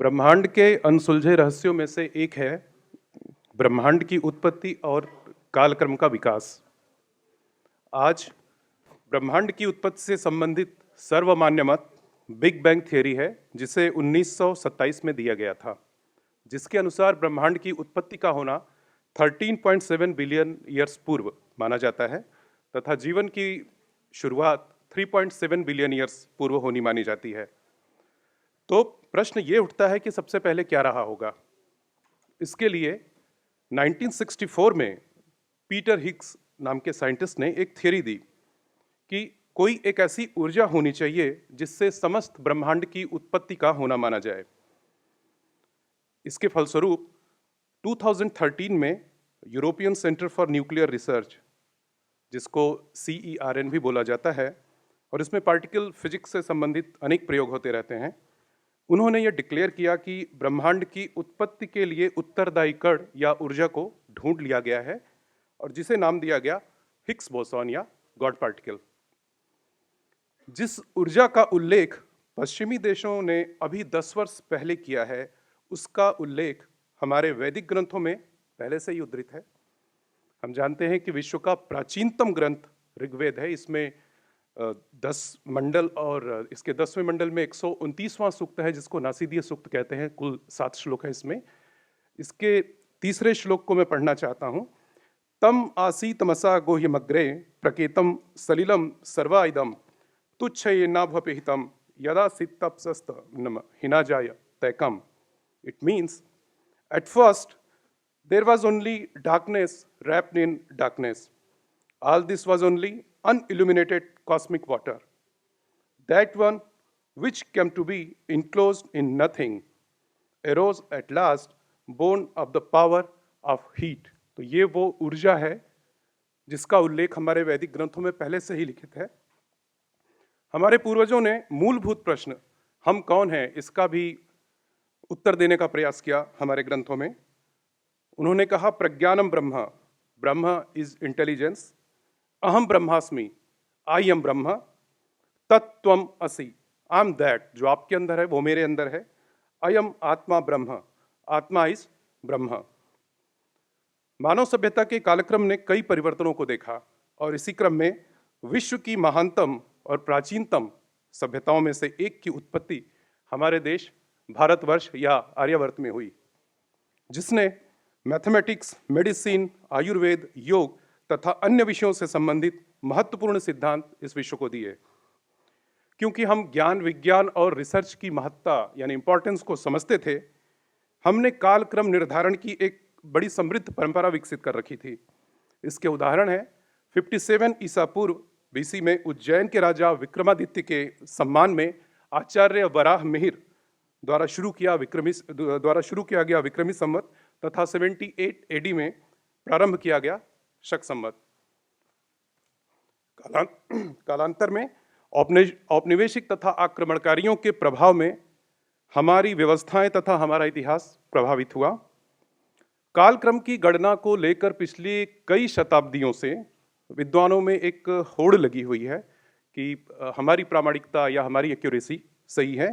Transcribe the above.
ब्रह्मांड के अनसुलझे रहस्यों में से एक है ब्रह्मांड की उत्पत्ति और कालक्रम का विकास। आज ब्रह्मांड की उत्पत्ति से संबंधित सर्वमान्य मत बिग बैंग थियरी है, जिसे 1927 में दिया गया था, जिसके अनुसार ब्रह्मांड की उत्पत्ति का होना 13.7 बिलियन ईयर्स पूर्व माना जाता है तथा जीवन की शुरुआत 3.7 बिलियन ईयर्स पूर्व होनी मानी जाती है। तो प्रश्न ये उठता है कि सबसे पहले क्या रहा होगा। इसके लिए 1964 में पीटर हिग्स नाम के साइंटिस्ट ने एक थ्योरी दी कि कोई एक ऐसी ऊर्जा होनी चाहिए जिससे समस्त ब्रह्मांड की उत्पत्ति का होना माना जाए। इसके फलस्वरूप 2013 में European centre for nuclear research, जिसको CERN भी बोला जाता है और इसमें पार्टिकल फिजिक्स से संबंधित अनेक प्रयोग होते रहते हैं, उन्होंने ये डिक्लेयर किया कि ब्रह्मांड की उत्पत्ति के लिए उत्तरदायी कण या ऊर्जा को ढूंढ लिया गया है और जिसे नाम दिया गया हिग्स बोसॉन या गॉड पार्टिकल। जिस ऊर्जा का उल्लेख पश्चिमी देशों ने अभी 10 वर्ष पहले किया है, उसका उल्लेख हमारे वैदिक ग्रंथों में पहले से ही उद्धृत है। हम जानते हैं कि विश्व का प्राचीनतम ग्रंथ ऋग्वेद है। इसमें 10 मंडल और इसके 10वें मंडल में 129वां सूक्त है, जिसको नासिदीय सूक्त कहते हैं। कुल 7 श्लोक है इसमें। इसके तीसरे श्लोक को मैं पढ़ना चाहता हूँ। तम आसीतमसा गोह्यमग्रे प्रकेतम सलिलम सर्वाइदम तुच्छयेनाभ्यपिहितम यदा सित्तप्सस्त हिनाजाय तैकम। It means, at first there was only darkness wrapped in darkness. All this was only unilluminated cosmic water. That one which came to be enclosed in nothing arose at last, born of the power of heat. तो ये वो ऊर्जा है जिसका उल्लेख हमारे वैदिक ग्रंथों में पहले से ही लिखित है। हमारे पूर्वजों ने मूलभूत प्रश्न हम कौन हैं इसका भी उत्तर देने का प्रयास किया हमारे ग्रंथों में। उन्होंने कहा प्रज्ञानम ब्रह्म, ब्रह्म इज इंटेलिजेंस, अहम ब्रह्मास्मि, आई एम ब्रह्म, तत्त्वम असि, आई एम दैट, जो आपके अंदर है वो मेरे अंदर है, अयम आत्मा ब्रह्म, आत्मा इज ब्रह्म। मानव सभ्यता के कालक्रम ने कई परिवर्तनों को देखा और इसी क्रम में विश्व की महानतम और प्राचीनतम सभ्यताओं में से एक की उत्पत्ति हमारे देश भारतवर्ष या आर्यवर्त में हुई, जिसने मैथमेटिक्स, मेडिसिन, आयुर्वेद, योग तथा अन्य विषयों से संबंधित महत्वपूर्ण सिद्धांत इस विश्व को दिए। क्योंकि हम ज्ञान, विज्ञान और रिसर्च की महत्ता यानी इंपॉर्टेंस को समझते थे, हमने कालक्रम निर्धारण की एक बड़ी समृद्ध परंपरा विकसित कर रखी थी। इसके उदाहरण है 57 ईसा पूर्व BC में उज्जैन के राजा विक्रमादित्य के सम्मान में आचार्य वराह मिहिर द्वारा शुरू किया गया विक्रमी संवत तथा 78 AD में प्रारंभ किया गया शक संवत। कालांतर में औपनिवेशिक तथा आक्रमणकारियों के प्रभाव में हमारी व्यवस्थाएं तथा हमारा इतिहास प्रभावित हुआ। कालक्रम की गणना को लेकर पिछली कई शताब्दियों से विद्वानों में एक होड़ लगी हुई है कि हमारी प्रामाणिकता या हमारी एक्यूरेसी सही है।